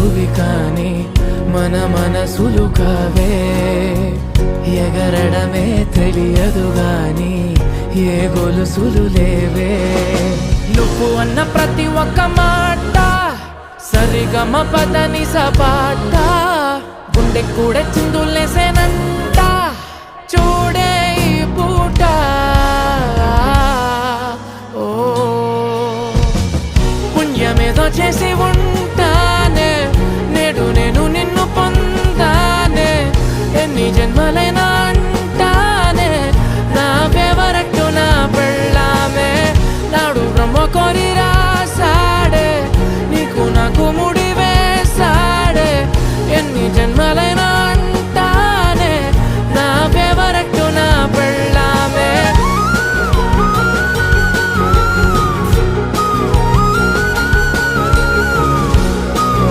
భువి కానీ మన మనసులు కావే ఎగరడమే తెలియదు గాని ఏ గొలుసులు లేవే నువ్వు అన్న ప్రతి ఒక్క మాట సరిగమ పదని సపాట గుండె కూడా చిందులేసేనంట చూడే